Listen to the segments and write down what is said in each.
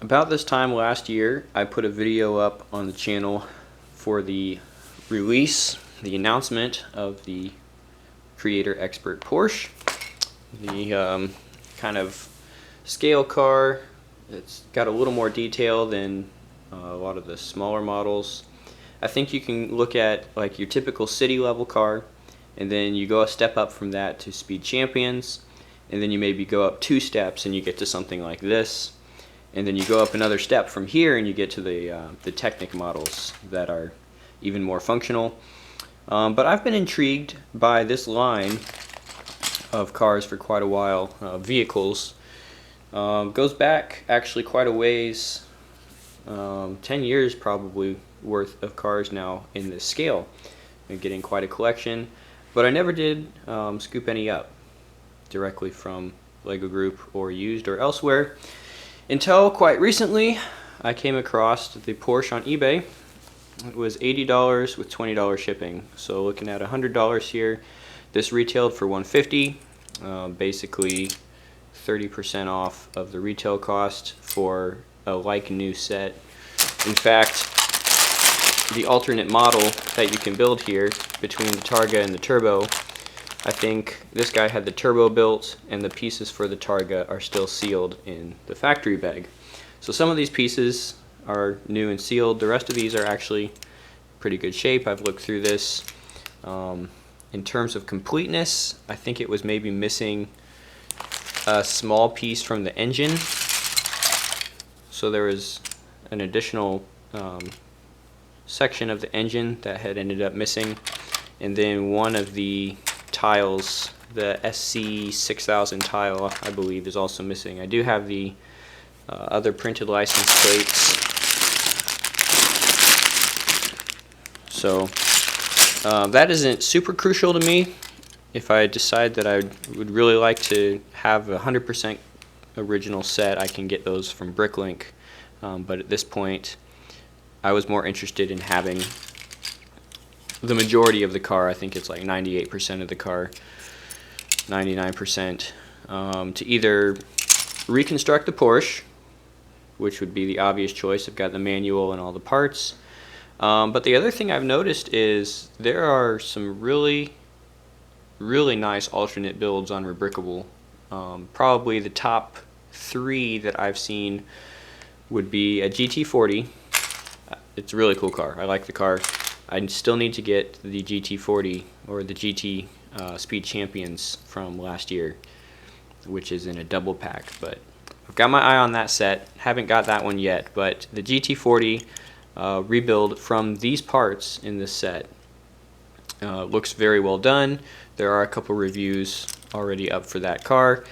About this time last year, I put a video up on the channel for the release, the announcement of the Creator Expert Porsche, the kind of scale car. It's got a little more detail than a lot of the smaller models. I think you can look at like your typical city level car, and then you go a step up from that to Speed Champions, and then you maybe go up 2 steps and you get to something like this. And then you go up another step from here and you get to the Technic models that are even more functional. But I've been intrigued by this line of cars for quite a while, vehicles. Goes back actually quite a ways, 10 years probably worth of cars now in this scale. I'm getting quite a collection, but I never did scoop any up directly from Lego Group or used or elsewhere. Until quite recently, I came across the Porsche on eBay. It was $80 with $20 shipping. So looking at $100 here, this retailed for $150, basically 30% off of the retail cost for a like new set. In fact, the alternate model that you can build here between the Targa and the Turbo, I think this guy had the Turbo built and the pieces for the Targa are still sealed in the factory bag. So some of these pieces are new and sealed. The rest of these are actually pretty good shape. I've looked through this. In terms of completeness, I think it was maybe missing a small piece from the engine. So there was an additional section of the engine that had ended up missing. And then one of the tiles, the SC6000 tile, I believe, is also missing. I do have the other printed license plates. So that isn't super crucial to me. If I decide that I would really like to have a 100% original set, I can get those from Bricklink. But at this point, I was more interested in having the majority of the car. I think it's like 98% of the car, 99%, to either reconstruct the Porsche, which would be the obvious choice. I've got the manual and all the parts. But the other thing I've noticed is there are some really nice alternate builds on Rebrickable. Probably the top 3 that I've seen would be a GT40. It's a really cool car. I like the car. I still need to get the GT40 or the GT Speed Champions from last year, which is in a double pack. But I've got my eye on that set. Haven't got that one yet. But the GT40 rebuild from these parts in this set looks very well done. There are a couple reviews already up for that car.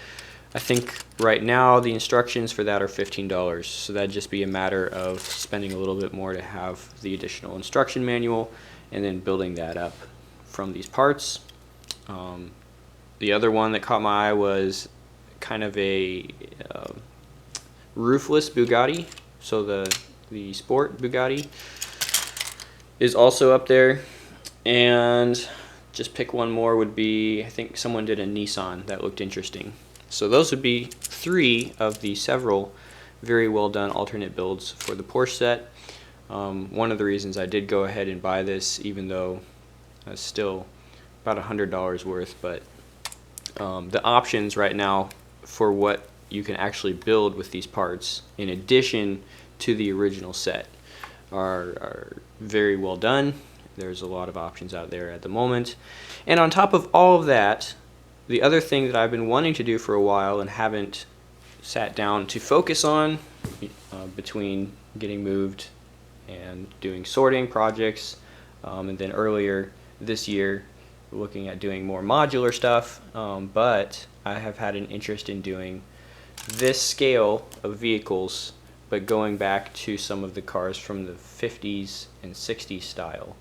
I think right now the instructions for that are $15, so that'd just be a matter of spending a little bit more to have the additional instruction manual and then building that up from these parts. The other one that caught my eye was kind of a roofless Bugatti, so the Sport Bugatti is also up there. And just pick one more would be, I think someone did a Nissan that looked interesting. So those would be 3 of the several very well done alternate builds for the Porsche set. One of the reasons I did go ahead and buy this, even though it's still about $100 worth, but the options right now for what you can actually build with these parts in addition to the original set are very well done. There's a lot of options out there at the moment. And on top of all of that, the other thing that I've been wanting to do for a while and haven't sat down to focus on between getting moved and doing sorting projects, and then earlier this year looking at doing more modular stuff, but I have had an interest in doing this scale of vehicles, but going back to some of the cars from the 50s and 60s style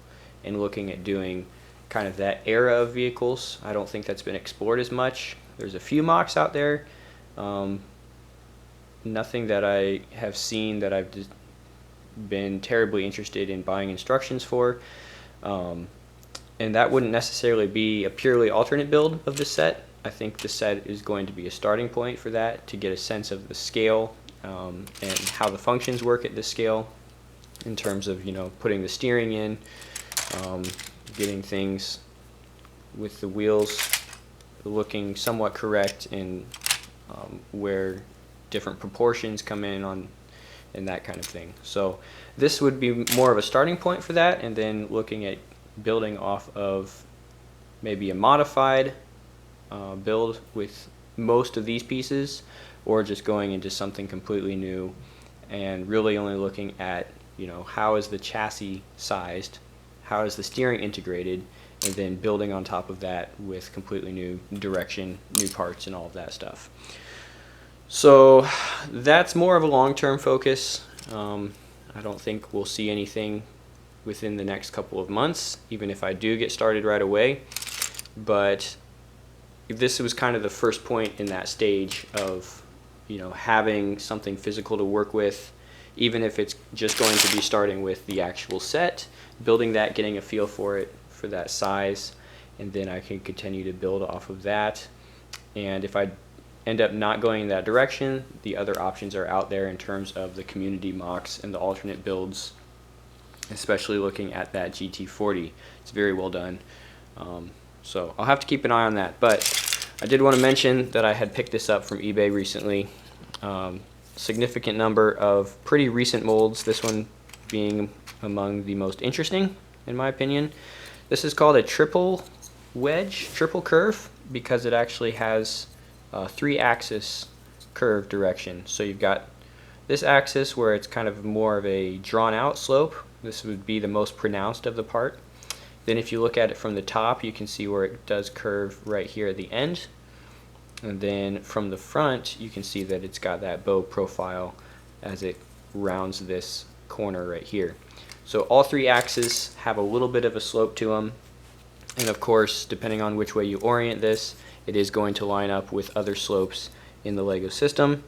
and looking at doing kind of that era of vehicles. I don't think that's been explored as much. There's a few mocks out there. Nothing that I have seen that I've been terribly interested in buying instructions for. And that wouldn't necessarily be a purely alternate build of this set. I think the set is going to be a starting point for that, to get a sense of the scale and how the functions work at this scale in terms of, you know, putting the steering in, getting things with the wheels looking somewhat correct, and where different proportions come in on and that kind of thing. So this would be more of a starting point for that, and then looking at building off of maybe a modified build with most of these pieces, or just going into something completely new and really only looking at, you know, how is the chassis sized, how is the steering integrated, and then building on top of that with completely new direction, new parts, and all of that stuff. So that's more of a long-term focus. I don't think we'll see anything within the next couple of months, even if I do get started right away. But this was kind of the first point in that stage of, you know, having something physical to work with, even if it's just going to be starting with the actual set, building that, getting a feel for it, for that size, and then I can continue to build off of that. And if I end up not going in that direction, the other options are out there in terms of the community mocks and the alternate builds, especially looking at that GT40. It's very well done. So I'll have to keep an eye on that. But I did want to mention that I had picked this up from eBay recently. Significant number of pretty recent molds, this one being among the most interesting in my opinion. This is called a triple wedge, triple curve, because it actually has 3-axis curve direction. So you've got this axis where it's kind of more of a drawn out slope. This would be the most pronounced of the part. Then if you look at it from the top, you can see where it does curve right here at the end. And then from the front, you can see that it's got that bow profile as it rounds this corner right here. So all 3 axes have a little bit of a slope to them. And of course, depending on which way you orient this, it is going to line up with other slopes in the LEGO system.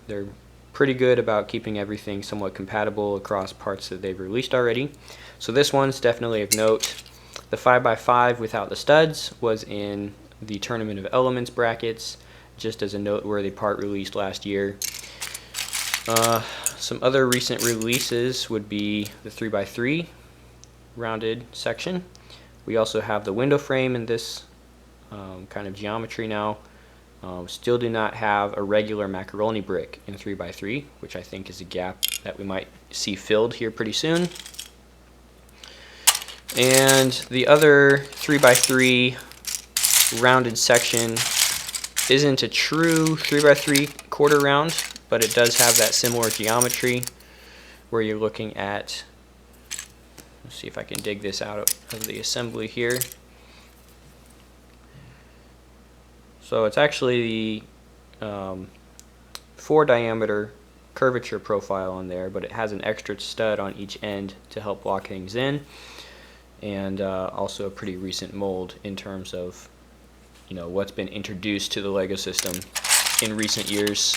They're pretty good about keeping everything somewhat compatible across parts that they've released already. So this one's definitely of note. The 5x5 without the studs was in the Tournament of Elements brackets, just as a noteworthy part released last year. Some other recent releases would be the 3x3 rounded section. We also have the window frame in this kind of geometry now. Still do not have a regular macaroni brick in 3x3, which I think is a gap that we might see filled here pretty soon. And the other 3x3 rounded section isn't a true 3x3 quarter round, but it does have that similar geometry where you're looking at, let's see if I can dig this out of the assembly here. So it's actually the 4 diameter curvature profile on there, but it has an extra stud on each end to help lock things in, and also a pretty recent mold in terms of, you know, what's been introduced to the LEGO system in recent years.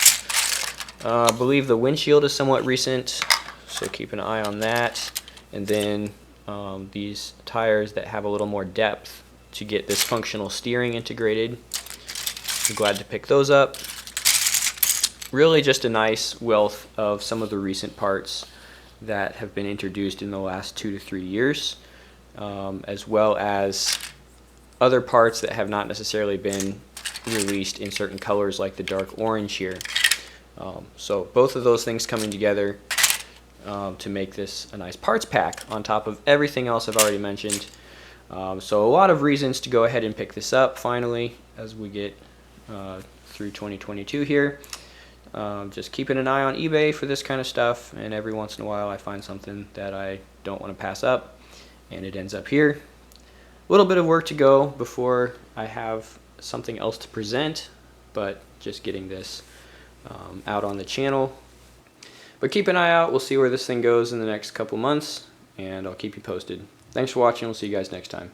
I believe the windshield is somewhat recent, so keep an eye on that. And then these tires that have a little more depth to get this functional steering integrated. I'm glad to pick those up. Really just a nice wealth of some of the recent parts that have been introduced in the last 2 to 3 years, as well as other parts that have not necessarily been released in certain colors, like the dark orange here. So both of those things coming together to make this a nice parts pack on top of everything else I've already mentioned. So a lot of reasons to go ahead and pick this up finally as we get through 2022 here. Just keeping an eye on eBay for this kind of stuff, and every once in a while I find something that I don't want to pass up, and it ends up here. A little bit of work to go before I have something else to present, but just getting this out on the channel. But keep an eye out. We'll see where this thing goes in the next couple months, and I'll keep you posted. Thanks for watching. We'll see you guys next time.